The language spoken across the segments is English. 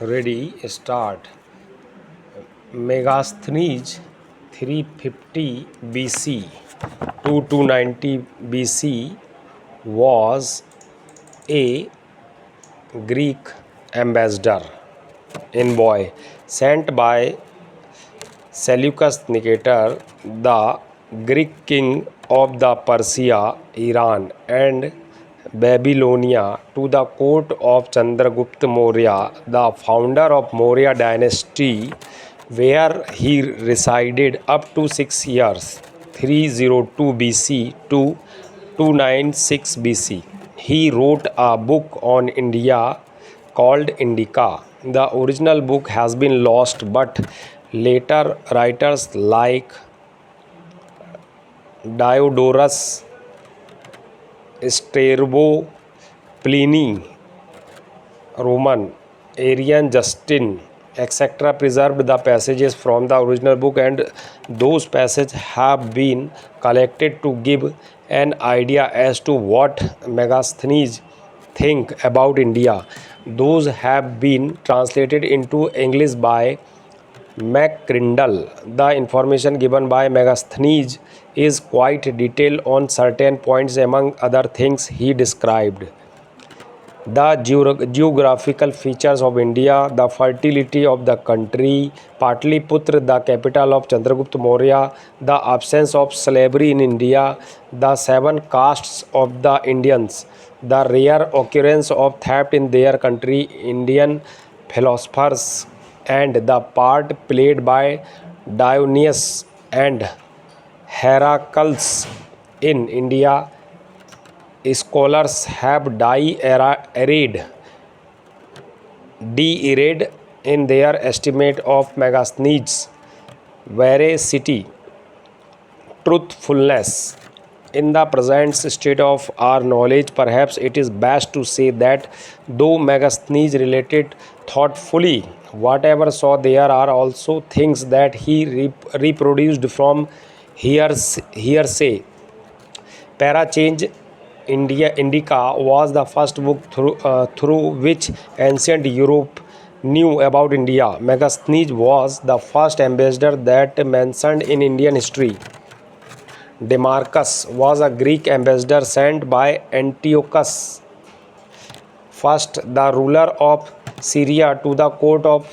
Ready, start. Megasthenes 350 BC to 290 BC was a Greek ambassador envoy sent by Seleucus Nicator, the Greek king of the Persia, Iran, and Babylonia, to the court of Chandragupta Maurya, the founder of Maurya dynasty, where he resided up to 6 years, 302 BC to 296 BC. He wrote a book on India called Indica. The original book has been lost, but later writers like Diodorus, Strabo, Pliny, Roman, Arian, Justin, etc. preserved the passages from the original book, and those passages have been collected to give an idea as to what Megasthenes think about India. Those have been translated into English by McCrindle. The information given by Megasthenes is quite detailed on certain points. Among other things, he described the geographical features of India, the fertility of the country, Patliputra, the capital of Chandragupta Maurya, the absence of slavery in India, the 7 castes of the Indians, the rare occurrence of theft in their country, Indian philosophers, and the part played by Dionysius and Heracles in India. Scholars have de-erred in their estimate of Megasthenes' veracity, truthfulness. In the present state of our knowledge, perhaps it is best to say that though Megasthenes related thoughtfully whatever saw, there are also things that he reproduced from hearsay. Parachange Indica was the first book through which ancient Europe knew about India. Megasthenes was the first ambassador that mentioned in Indian history. Demarchus was a Greek ambassador sent by Antiochus I, the ruler of Syria, to the court of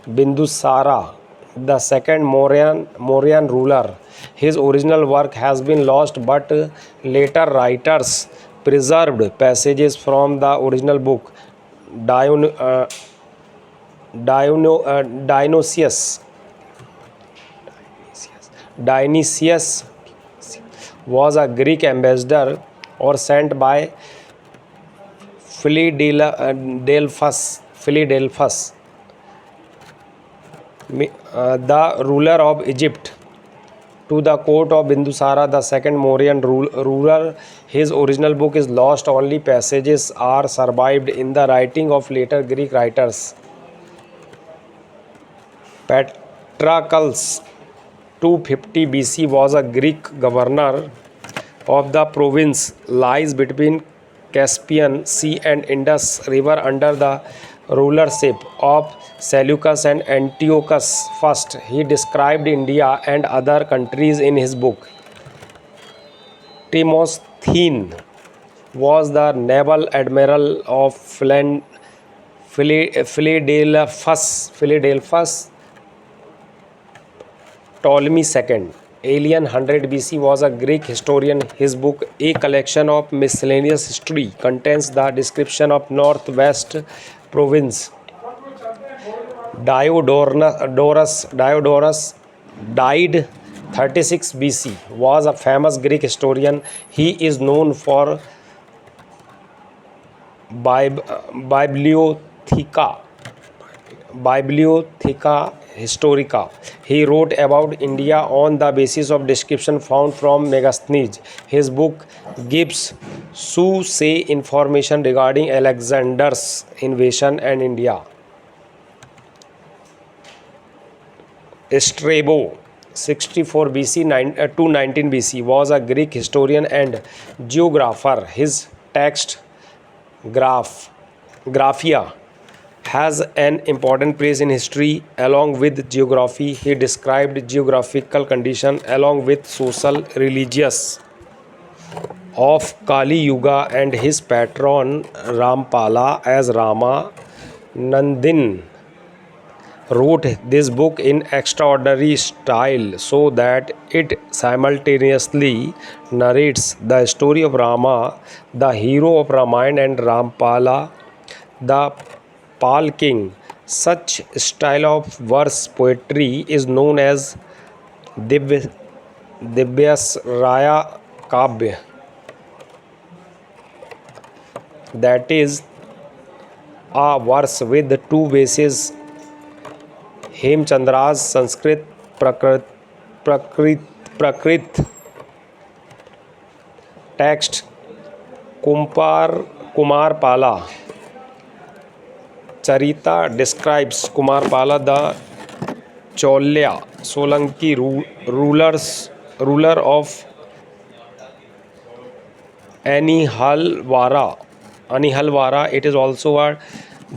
Bindusara, the second Mauryan ruler. His original work has been lost, but later writers preserved passages from the original book. Dionysius was a Greek ambassador or sent by Philadelphus, the ruler of Egypt, to the court of Bindusara, the second Mauryan ruler. His original book is lost. Only passages are survived in the writing of later Greek writers. Patroclus, 250 BC, was a Greek governor of the province lies between Caspian Sea and Indus River under the rulership of Seleucus and Antiochus I. He described India and other countries in his book. Demosthenes was the naval admiral of Philadelphus. Ptolemy II, alien 100 BC, was a Greek historian. His book, A Collection of Miscellaneous History, contains the description of Northwest province. Diodorus died 36 BC, was a famous Greek historian. He is known for Bibliotheca Historica. He wrote about India on the basis of description found from Megasthenes. His book gives say information regarding Alexander's invasion and India. Strabo, 64 BC to 19 BC, was a Greek historian and geographer. His text Graphia has an important place in history along with geography. He described geographical condition along with social religious of Kali Yuga and his patron Rampala as Rama. Nandin wrote this book in extraordinary style so that it simultaneously narrates the story of Rama, the hero of Ramayana, and Rampala, the Pal king. Such style of verse poetry is known as Divyasraya Kavya, that is a verse with two bases. Hemachandra's Sanskrit Prakrit text Kumarapala Charita describes Kumarapala the Chaulukya Solanki ruler of Anahilavada. It is also a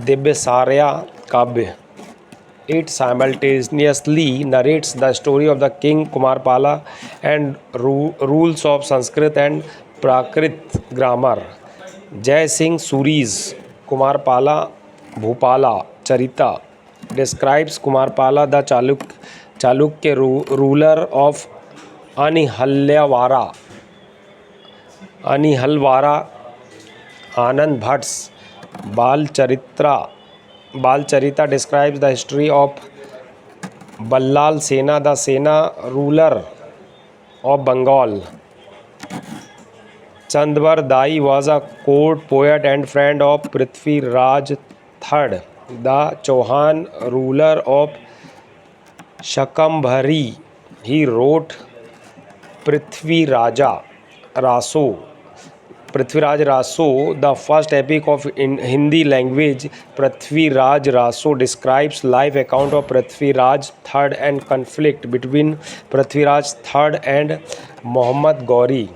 Divyasaraya Kavya. It simultaneously narrates the story of the king Kumarpala and rules of Sanskrit and Prakrit grammar. Jai Singh Suri's Kumarpala Bhupala Charita describes Kumarpala the Chalukya ruler of Anihalwara. Anand Bhatt's Balcharita describes the history of Ballal Sena, the Sena ruler of Bengal. Chandvar Dai was a court poet and friend of Prithvi Raj III, the Chauhan ruler of Shakambhari. He wrote Prithviraj Raso, the first epic of in Hindi language. Prithviraj Raso describes life account of Prithviraj III and conflict between Prithviraj III and Muhammad Ghori.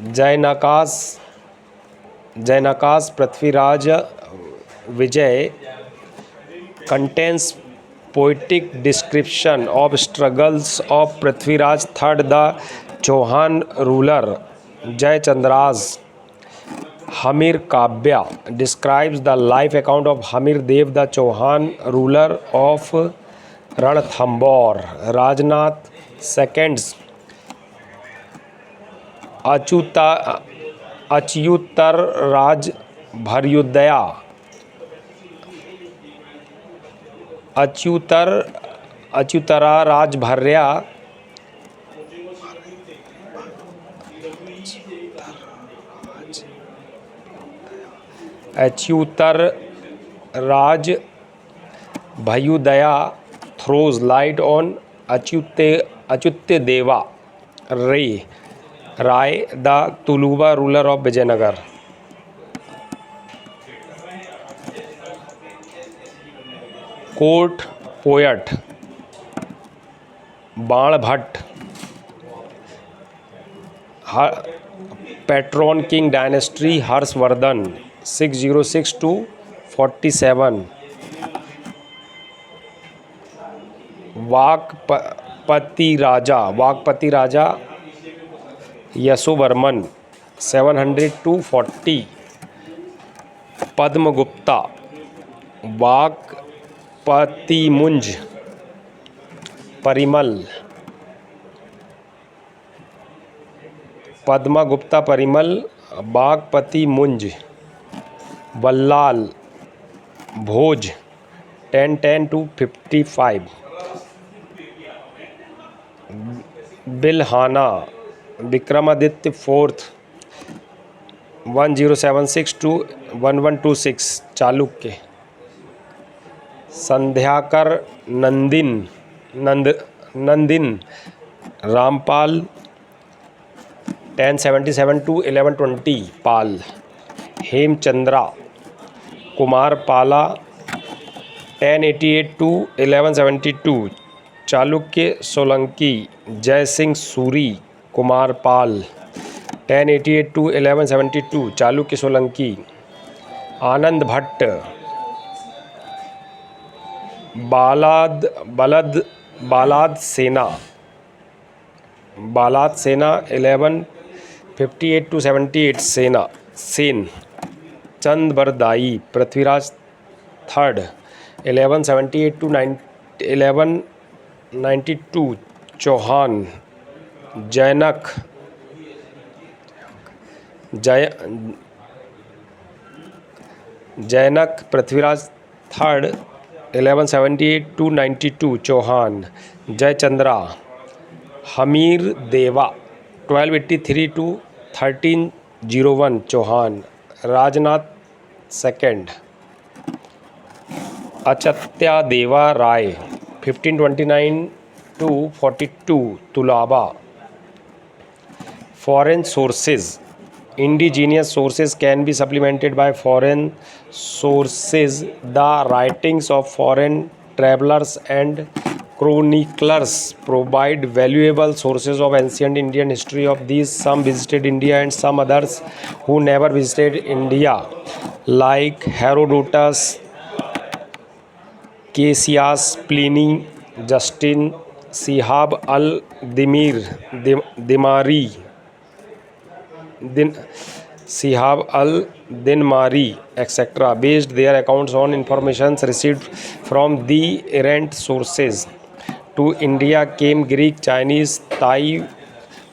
Jainakas Prithviraj Vijay contains poetic description of struggles of Prithviraj III, the Chauhan ruler. Jai Chandra's Hamir Kavya describes the life account of Hamir Dev, the Chauhan ruler of Ranthambore. Rajnath II's Achyutar Raj Bharyudaya Achyutara Rajbharya Achyutar Raj Bhayudaya throws light on Achyutya Deva Rai, the Tuluva ruler of Vijayanagar. Court poet Baan Bhatt, patron king dynasty Harshvardhan 606 to 47. Vakpati Raja Yashovarman 700 to 40. Padmagupta Vakpati Munj Parimal Padmagupta Parimal Bagpati Munj Ballal Bhoj 1010 to 55. Bilhana Vikramaditya IV 1076 to 1126 Chalukya. Sandhyakar Nandin Rampal 1077 to 1120 Pal. Hemchandra Kumarpala 1088 to 1172 Chalukya Solanki. Jai Singh Suri Kumarpal 1088 to 1172 Chalukya Solanki. Anand Bhatt, Ballal Ballal Ballal Sena, 1158 to 78 Sen, Chand Bardai, Prithviraj third, 1178 to 1192 Chauhan, Jayanaka Jaya Jayanaka Prithviraj third, 1178 to 92 Chauhan, Jayachandra, Hammir Deva, 1283 to 1301 Chauhan, Rajanatha second, Achyuta Deva Raya, 1529 to 42 तुलाबा. Foreign sources. Indigenous sources can be supplemented by foreign sources. The writings of foreign travelers and chroniclers provide valuable sources of ancient Indian history. Of these, some visited India and some others who never visited India, like Herodotus, Cassius, Pliny, Justin, Sihab al-Dimari, Sihab al-Dinmari, etc., based their accounts on information received from the errant sources. To India came Greek, Chinese,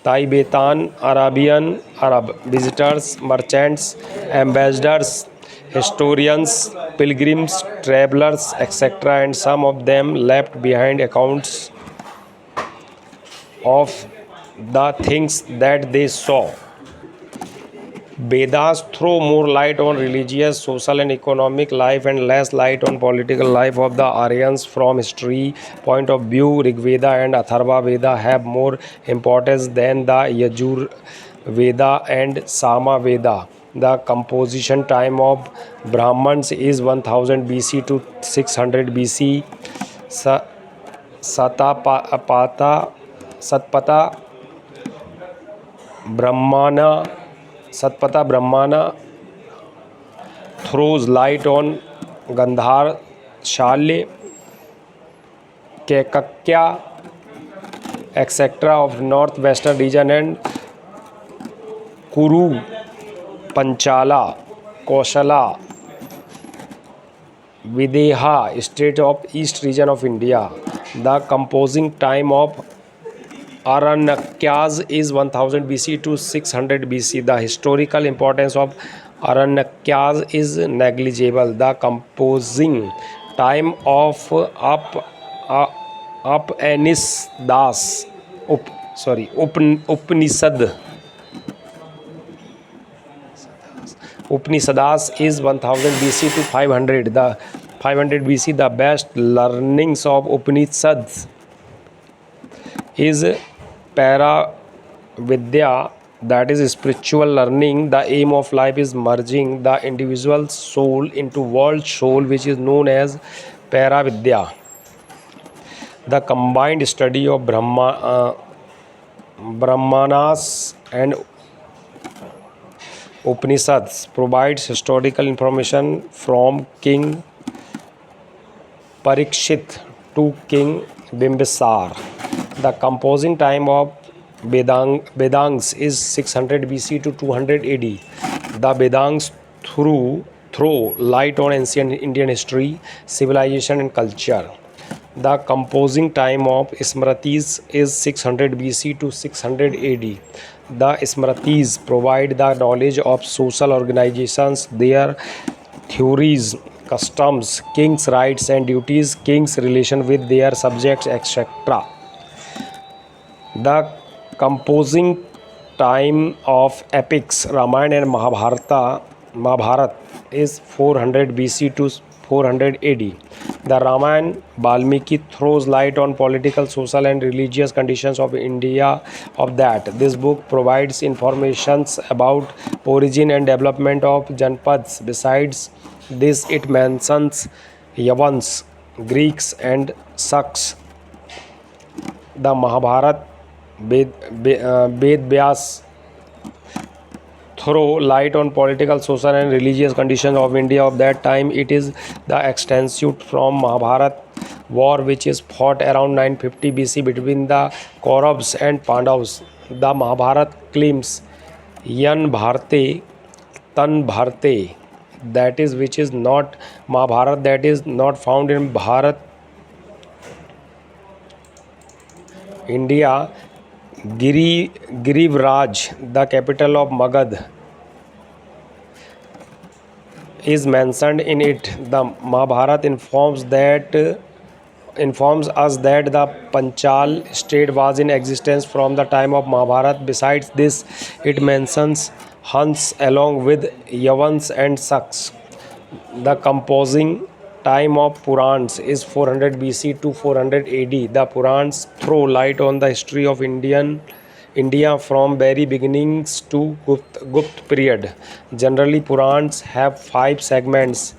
Tibetan, Arabian, Arab visitors, merchants, ambassadors, historians, pilgrims, travelers, etc., and some of them left behind accounts of the things that they saw. Vedas throw more light on religious, social, and economic life and less light on political life of the Aryans. From history point of view, Rigveda and Atharva Veda have more importance than the Yajur Veda and Sama Veda. The composition time of Brahmans is 1000 BC to 600 BC. Satpata Brahmana throws light on Gandhar, Shalya, Kekakya, etc. of northwestern region, and Kuru, Panchala, Koshala, Videha state of east region of India. The composing time of Aranyakyas is 1000 BC to 600 BC. The historical importance of Aranyakyas is negligible. The composing time of Upanishads is 1000 BC to 500. The 500 BC. The best learnings of Upanishads is Paravidya, that is spiritual learning. The aim of life is merging the individual soul into world soul, which is known as Paravidya. The combined study of Brahmanas and Upanishads provides historical information from King Parikshit to King Bimbisar. The composing time of Vedangs is 600 BC to 200 AD. The Vedangs throw light on ancient Indian history, civilization, and culture. The composing time of Smritis is 600 BC to 600 AD. The Smritis provide the knowledge of social organizations, their theories, customs, kings' rights and duties, kings' relation with their subjects, etc. The composing time of epics Ramayana and Mahabharata is 400 BC to 400 AD. The Ramayana Valmiki throws light on political, social, and religious conditions of India of that. This book provides information about origin and development of Janpads. Besides this, it mentions Yavans, Greeks, and Saks. The Mahabharata Ved Vyas throw light on political, social and religious conditions of India of that time. It is the extension from Mahabharat war which is fought around 950 BC between the Kauravas and Pandavas. The Mahabharat claims Yan Bharte, Tan Bharte, that is which is not Mahabharat, that is not found in Bharat, India. Girivraj, the capital of Magad, is mentioned in it. The Mahabharata informs us that the Panchal state was in existence from the time of Mahabharata. Besides this, it mentions Hans along with Yavans and Saks. The composing time of Purans is 400 BC to 400 AD. The Purans throw light on the history of India from very beginnings to Gupta period. Generally, Purans have 5 segments: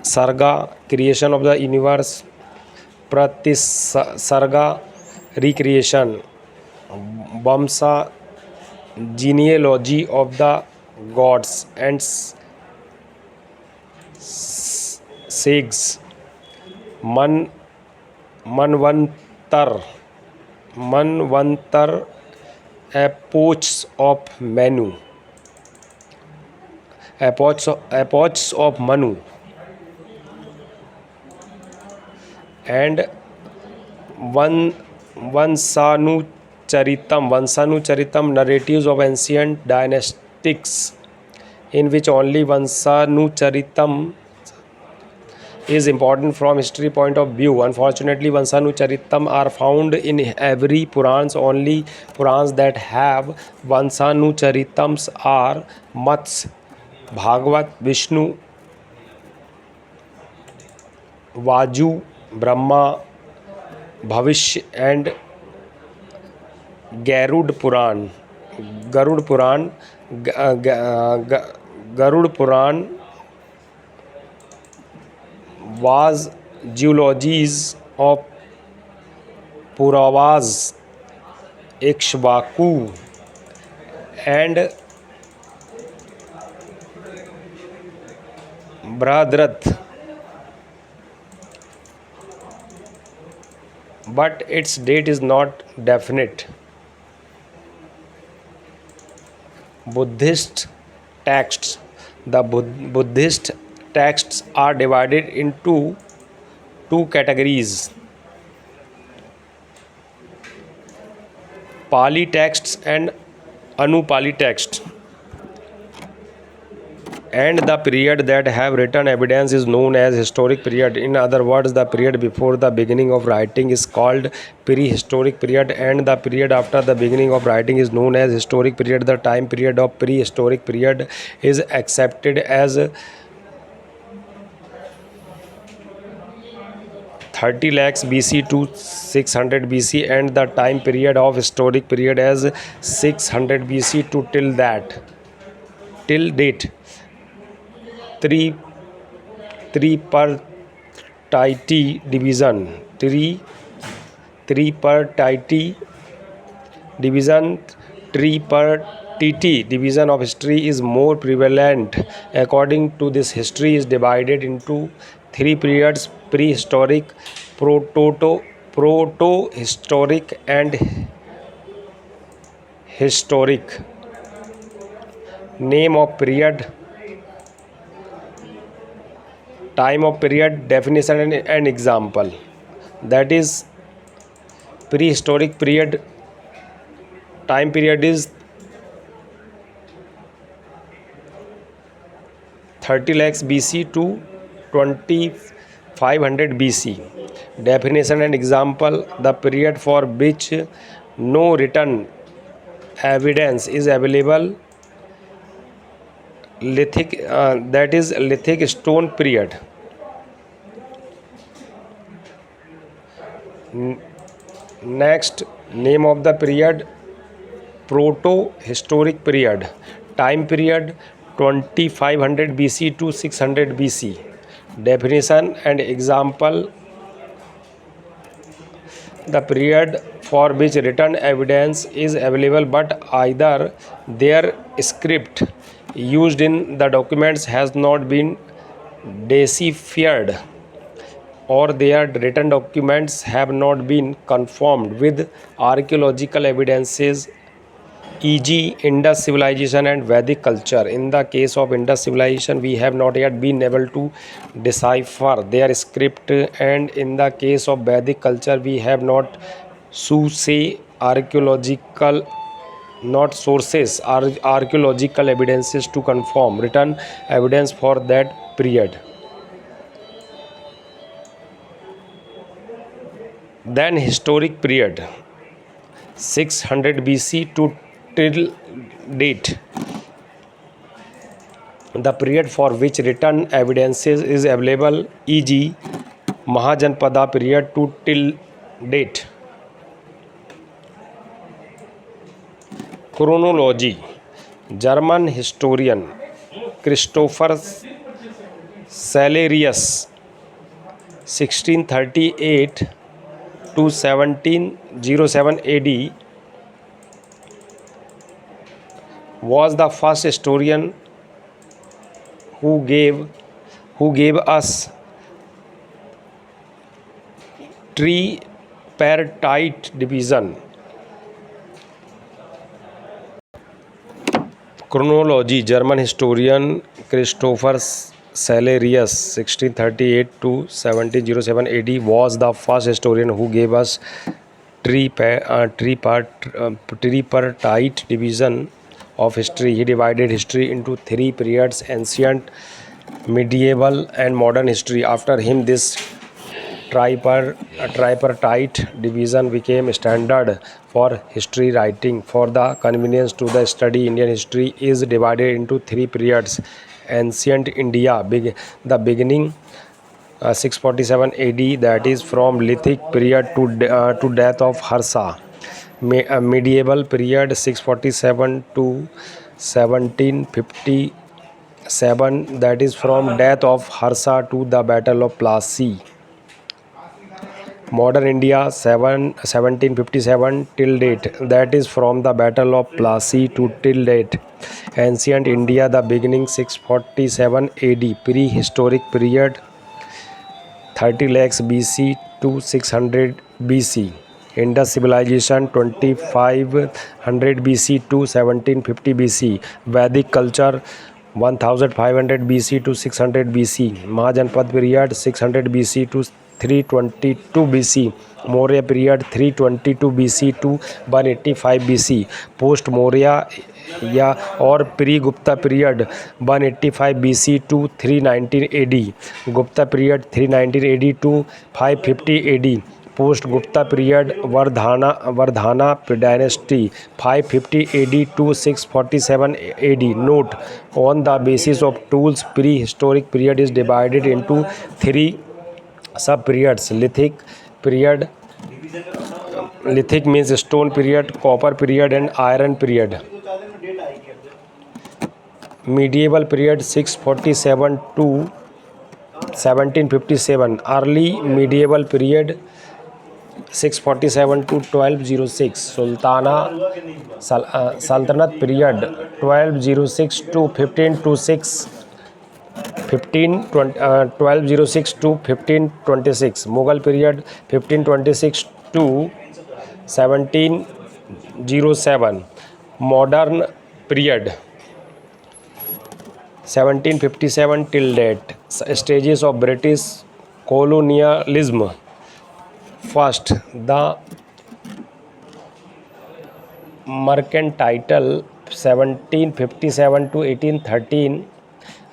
Sarga, creation of the universe; Pratisarga, recreation; Vamsa, genealogy of the gods; and Segs, Manvantar, epochs of Manu, and Vansanucharitam, narratives of ancient dynastics, in which only Vansanucharitam is important from history point of view. Unfortunately, Vansanucharitam are found in every Purans. Only Purans that have Vansanucharitams are Matsya, Bhagavat, Vishnu, Vaju, Brahma, Bhavishya and Garud Puran. Garud Puran was genealogies of Puravas, Ikshvaku and Bhadrat, but its date is not definite. Buddhist texts. The Buddhist texts are divided into 2 categories: Pali texts and Anupali texts. And the period that have written evidence is known as historic period. In other words, the period before the beginning of writing is called prehistoric period, and the period after the beginning of writing is known as historic period. The time period of prehistoric period is accepted as 30 lakhs BC to 600 BC, and the time period of historic period as 600 BC to till date. Tripartite division. Tripartite division of history is more prevalent. According to this, history is divided into 3 periods: prehistoric, proto-historic and historic. Name of period, time of period, definition and example. That is, prehistoric period, time period is 30 lakhs BC to 2500 BC. Definition and example: the period for which no written evidence is available, that is lithic stone period. Next, name of the period, proto-historic period. Time period 2500 BC to 600 BC. Definition and example: The period for which written evidence is available but either their script used in the documents has not been deciphered or their written documents have not been confirmed with archaeological evidences, e.g., Indus civilization and Vedic culture. In the case of Indus civilization, we have not yet been able to decipher their script, and in the case of Vedic culture, we have not archaeological not sources or archaeological evidences to confirm written evidence for that period. Then historic period 600 BC to till date, the period for which written evidences is available, e.g., Mahajanpada period to till date. Chronology. German historian Christopher Salerius 1638 to 1707 AD was the first historian who gave us tripartite division. Chronology. German historian Christopher Salerius 1638 to 1707 AD was the first historian who gave us tripartite division of history. He divided history into three periods: ancient, medieval, and modern history. After him, this tripartite division became standard for history writing. For the convenience to the study, Indian history is divided into three periods: ancient India, the beginning 647 AD, that is from Lithic period to death of Harsha. Medieval period 647 to 1757, that is from death of Harsha to the Battle of Plassey. Modern India 1757 till date, that is from the Battle of Plassey to till date. Ancient India, the beginning 647 AD, prehistoric period 30 lakhs BC to 600 BC. Indus civilization 2500 BC to 1750 BC. Vedic culture 1500 BC to 600 BC. Mahajanpad period 600 BC to 322 BC. Maurya period 322 BC to 185 BC. Post Maurya या और pre Gupta period 185 BC to 319 AD. Gupta period 319 AD to 550 AD. Post Gupta period Vardhana dynasty 550 AD to 647 AD. Note: on the basis of tools, prehistoric period is divided into three sub-periods. Lithic means stone period, copper period, and iron period. Medieval period 647 to 1757. Early medieval period 647 to 1206. Sultanate period 1206 to 1206 to 1526. Mughal period 1526 to 1707. Modern period 1757 till date. Stages of British colonialism. First, the mercantile 1757 to 1813.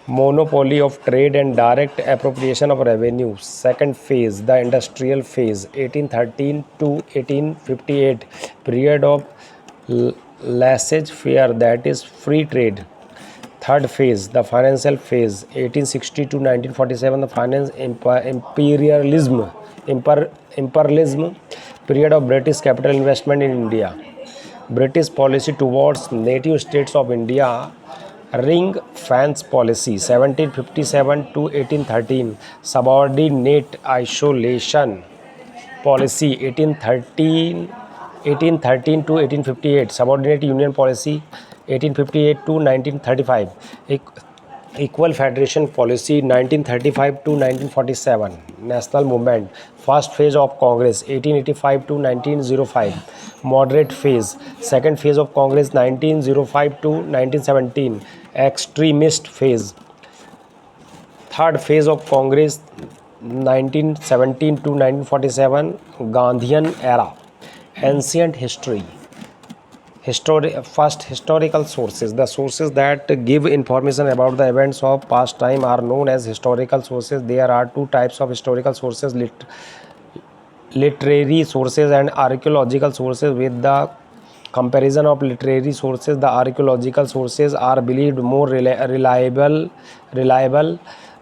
Monopoly of trade and direct appropriation of revenue. Second phase, the industrial phase 1813 to 1858. Period of laissez-faire, that is free trade. Third phase, the financial phase 1860 to 1947. The finance imperialism. Period of British capital investment in India. British policy towards native states of India. Ring fence policy 1757 to 1813. Subordinate isolation policy 1813 to 1858, subordinate union policy 1858 to 1935, equal federation policy 1935 to 1947, national movement, first phase of Congress 1885 to 1905, moderate phase, second phase of Congress 1905 to 1917, extremist phase, third phase of Congress 1917 to 1947, Gandhian era, ancient history. First, historical sources. The sources that give information about the events of past time are known as historical sources. There are two types of historical sources: literary sources and archaeological sources. With the comparison of literary sources, the archaeological sources are believed more reliable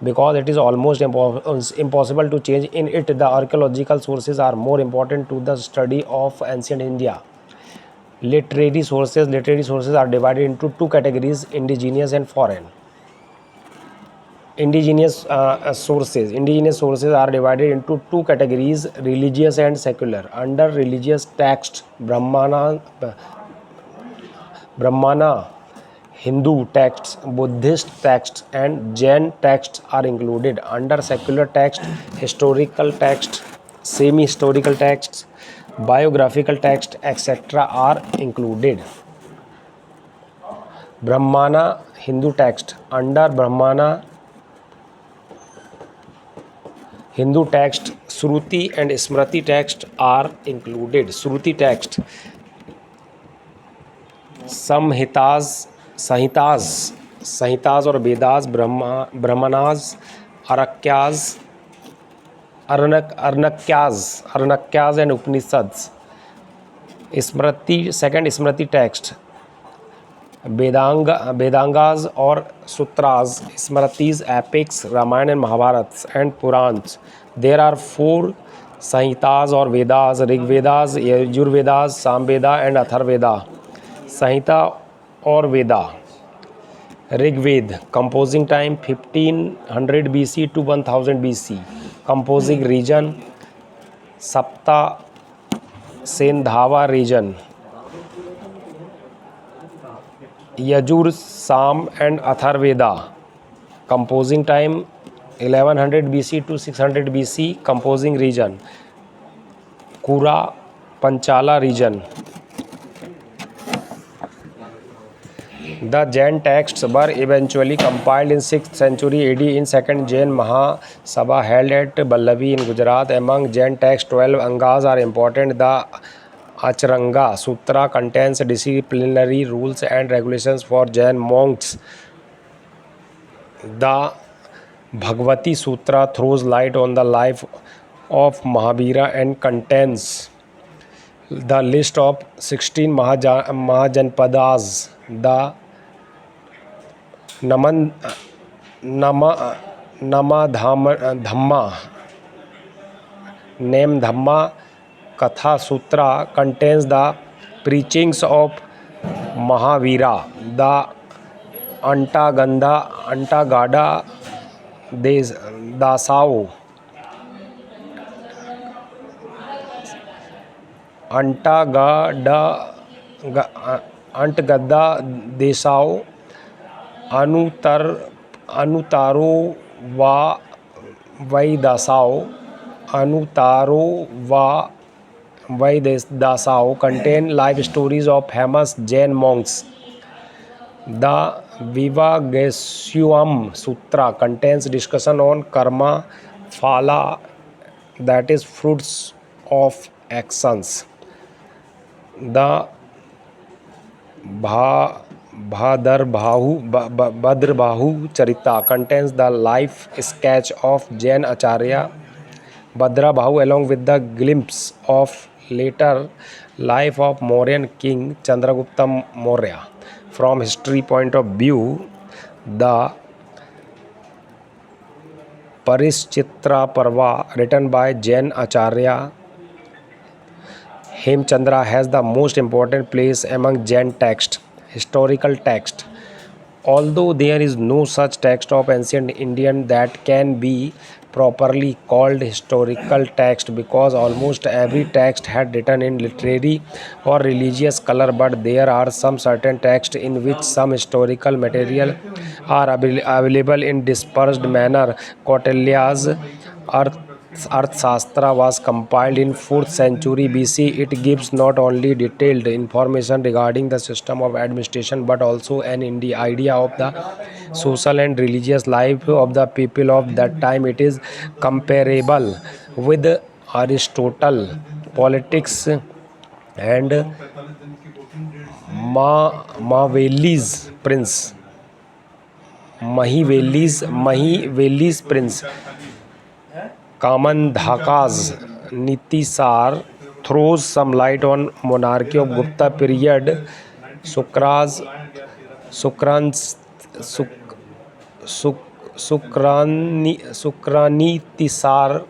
because it is almost impossible to change in it. The archaeological sources are more important to the study of ancient India. Literary sources are divided into two categories: indigenous and foreign. Indigenous sources are divided into two categories: religious and secular. Under religious texts, Brahmana, Hindu texts, Buddhist texts, and Jain texts are included. Under secular text, historical text, semi-historical texts, biographical text, etc. are included. Brahmana Hindu text. Under Brahmana Hindu text, Shruti and Smriti text are included. Shruti text, Samhitas or Vedas, Brahmanas, Aranyakas and Upanishads. Smriti text, Vedangas or Sutras. Smritis, epics, Ramayana and Mahabharata and Puranas. There are 4 Samhitas or Vedas: Rigvedas, Yajurvedas, Samaveda and Atharvaveda. Samhita or Veda. Rigveda, composing time 1500 BC to 1000 BC. Composing region Sapta Sindhava region. Yajur, Sama and Atharvaveda. Composing time 1100 BC to 600 BC. Composing region Kuru Panchala region. The Jain texts were eventually compiled in 6th century AD in Second Jain Mahasabha held at Vallavi in Gujarat. Among Jain texts, 12 Angas are important. The Acharanga Sutra contains disciplinary rules and regulations for Jain monks. The Bhagavati Sutra throws light on the life of Mahavira and contains the list of 16 Mahajanpadas. The Namdhamma Katha Sutra contains the preachings of Mahavira. The Antagada Dasao Antagada Desao Anutaro Vaidasao contain life stories of famous Jain monks. The Vivagasyam Sutra contains discussion on karma phala, that is fruits of actions. The Bhadrabahu Charita contains the life sketch of Jain Acharya Bhadrabahu along with the glimpse of later life of Mauryan king Chandragupta Maurya. From history point of view, the Parischitra Parva written by Jain Acharya Hemchandra has the most important place among Jain texts. Historical text. Although there is no such text of ancient Indian that can be properly called historical text because almost every text had written in literary or religious color, but there are some certain texts in which some historical material are available in dispersed manner. Kautilya's Arth Arthashastra was compiled in 4th century BC. It gives not only detailed information regarding the system of administration but also an idea of the social and religious life of the people of that time. It is comparable with Aristotle, politics, and Machiavelli's Prince. Machiavelli's Prince. Kamandhaka's Nitisar throws some light on monarchy of Gupta period. Sukra's Sukran's Suk, Suk, Sukranitisar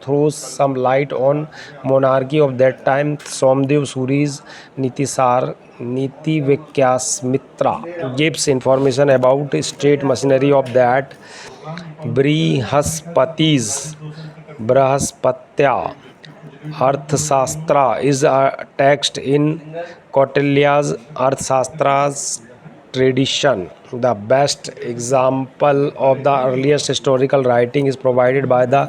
throws some light on monarchy of that time. Somdev Suri's Nitisar Niti Vikyasmitra gives information about state machinery of that. Brahaspatya Arthashastra is a text in Kautilya's Arthashastra's tradition. The best example of the earliest historical writing is provided by the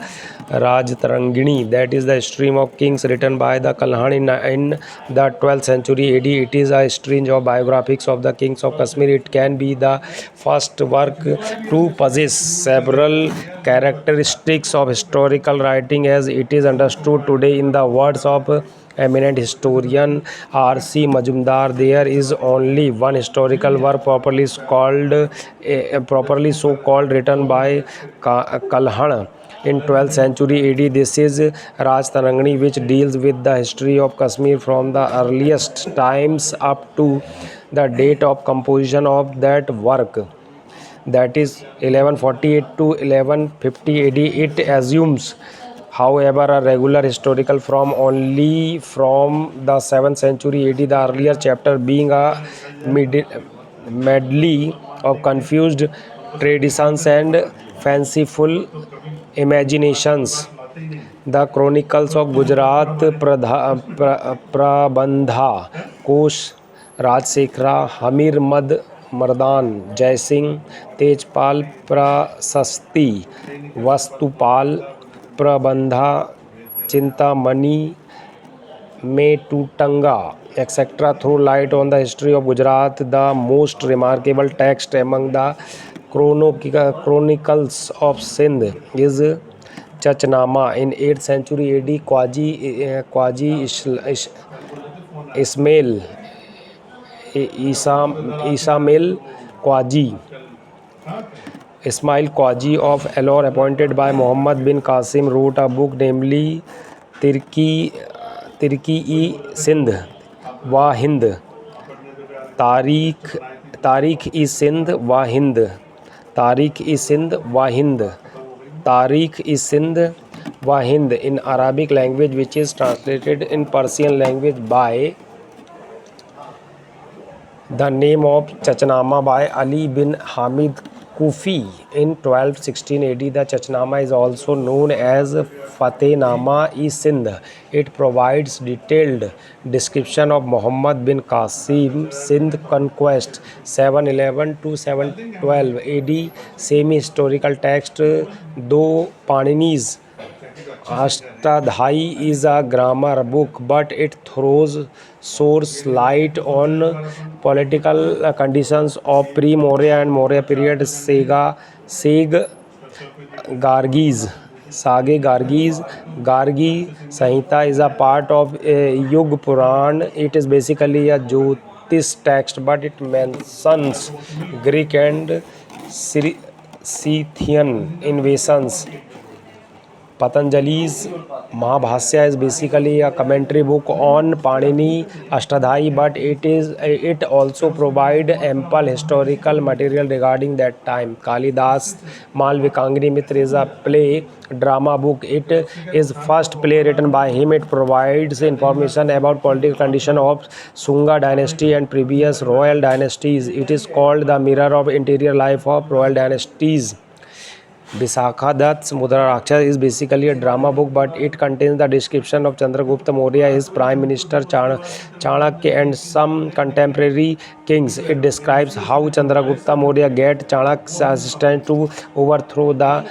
Rajtarangini, that is the stream of kings written by the Kalhan in the 12th century AD. It is a string of biographies of the kings of Kashmir. It can be the first work to possess several characteristics of historical writing as it is understood today. In the words of eminent historian R.C. Majumdar, there is only one historical work properly so called written by Kalhan in 12th century AD. This is Rajtarangini, which deals with the history of Kashmir from the earliest times up to the date of composition of that work, that is 1148 to 1150 AD. It assumes, however, a regular historical from only from the 7th century AD, the earlier chapter being a medley of confused traditions and fanciful imaginations. The Chronicles of Gujarat, Prabandha, Kosh, Rajsekhara, Hamir Mardan, Jaisingh, Tejpal Prasasti, Vastupal Prabandha, Chintamani, Metutanga, etc. throw light on the history of Gujarat. The most remarkable text among the Chronicles of Sindh is Chachnama in 8th century AD. Qazi Ismail Ismail Qazi of Ellore, appointed by Muhammad bin Qasim, wrote a book namely Tarikh-e-Sindh wa Hind. Tarikh-e-Sindh wa Hind. Tarikh-e-Sindh wa Hind. Tarikh-e-Sindh wa Hind in Arabic language, which is translated in Persian language by the name of Chachnama by Ali bin Hamid Kufi in 1216 AD. The Chachnama is also known as Fatehnama-e-Sindh. It provides detailed description of Muhammad bin Qasim Sindh conquest 711 to 712 AD. Semi-historical text, though Panini's Ashtadhyayi is a grammar book, but it throws source light on political conditions of pre-Maurya and Maurya period. Sage Gargi's Gargi Samhita is a part of Yug Puran. It is basically a Jyotish text, but it mentions Greek and Scythian invasions. Patanjali's Mahabhasya is basically a commentary book on Panini Ashtadhyayi, but it also provide ample historical material regarding that time. Kalidas Malvikangini Mitra is a play drama book. It is first play written by him. It provides information about political condition of Sunga dynasty and previous royal dynasties. It is called the mirror of interior life of royal dynasties. Visakha Dutt's Mudraraksha is basically a drama book, but it contains the description of Chandragupta Maurya, his prime minister Chanakya, and some contemporary kings. It describes how Chandragupta Maurya get Chanakya's assistance to overthrow the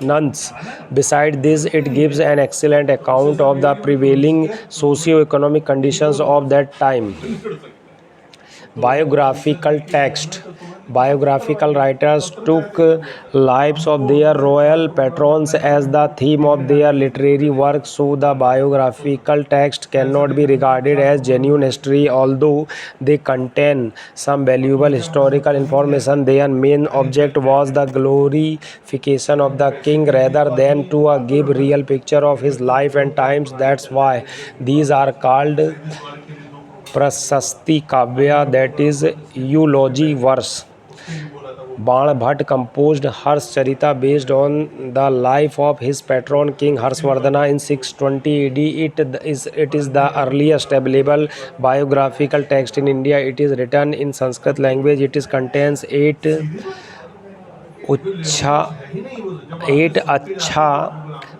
nuns. Besides this, it gives an excellent account of the prevailing socio-economic conditions of that time. Biographical text. Biographical writers took lives of their royal patrons as the theme of their literary work, so the biographical text cannot be regarded as genuine history. Although they contain some valuable historical information, their main object was the glorification of the king rather than to give real picture of his life and times. That's why these are called प्रशस्ति काव्य, that is eulogy verse. Baan Bhatt composed Harshcharita based on the life of his patron King Harshvardhana in 620 AD. It is the earliest available biographical text in India. It is written in Sanskrit language. It contains eight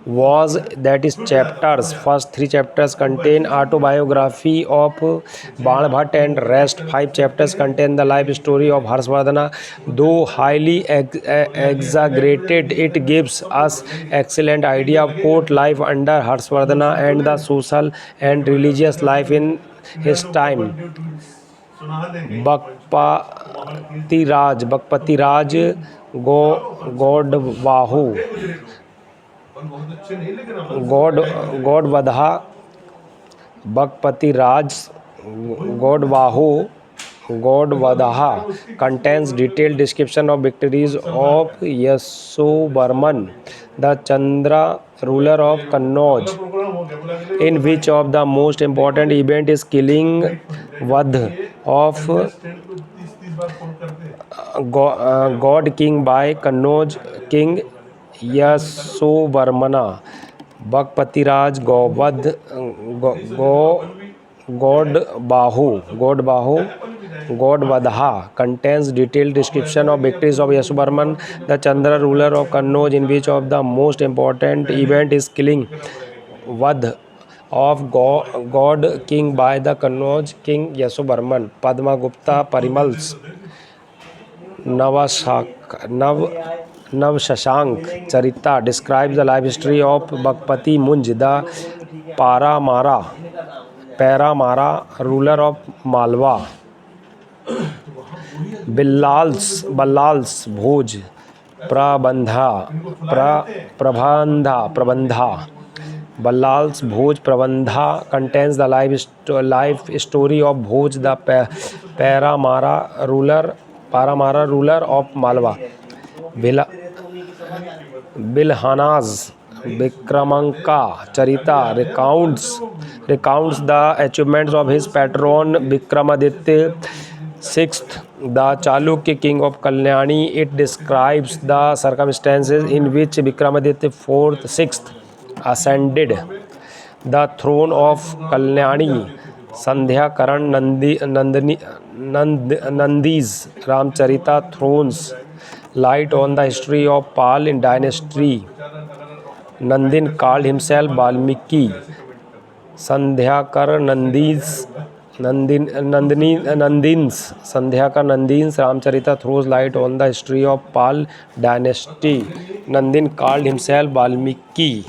was, that is, chapters. First 3 chapters contain autobiography of Baan Bhatt, and rest 5 chapters contain the life story of Harshvardhana. Though highly exaggerated, it gives us excellent idea of court life under Harshvardhana and the social and religious life in his time. Bakpati Godwadaha contains detailed description of victories of Yashovarman, the Chandra ruler of Kannauj, in which of the most important event is killing Vadh of God king by Kannauj king Yashovarmana. Bakpatiraj Godwadaha contains detailed description of victories of Yashovarman, the Chandra ruler of Kannauj, in which of the most important event is killing Vadh of God king by the Kannauj king Yashovarman. Padmagupta Parimal's Navshashank Charita describes the life history of Bakpati Munj, the Paramara ruler of Malwa. Ballal's Bhoj Prabandha. Ballal's Bhoj Prabandha contains the life story of Bhoj, the Paramara ruler of Malwa. Bilhana's Vikramanka Charita recounts the achievements of his patron Vikramaditya VI, the Chalukya king of Kalyani. It describes the circumstances in which Vikramaditya VI ascended the throne of Kalyani. Sandhya Karan Nandi's Ramcharita throws light on the history of Pal dynasty. Nandin called himself Valmiki. Sandhyakar Nandin's Ramcharita throws light on the history of Pal dynasty. Nandin called himself Valmiki.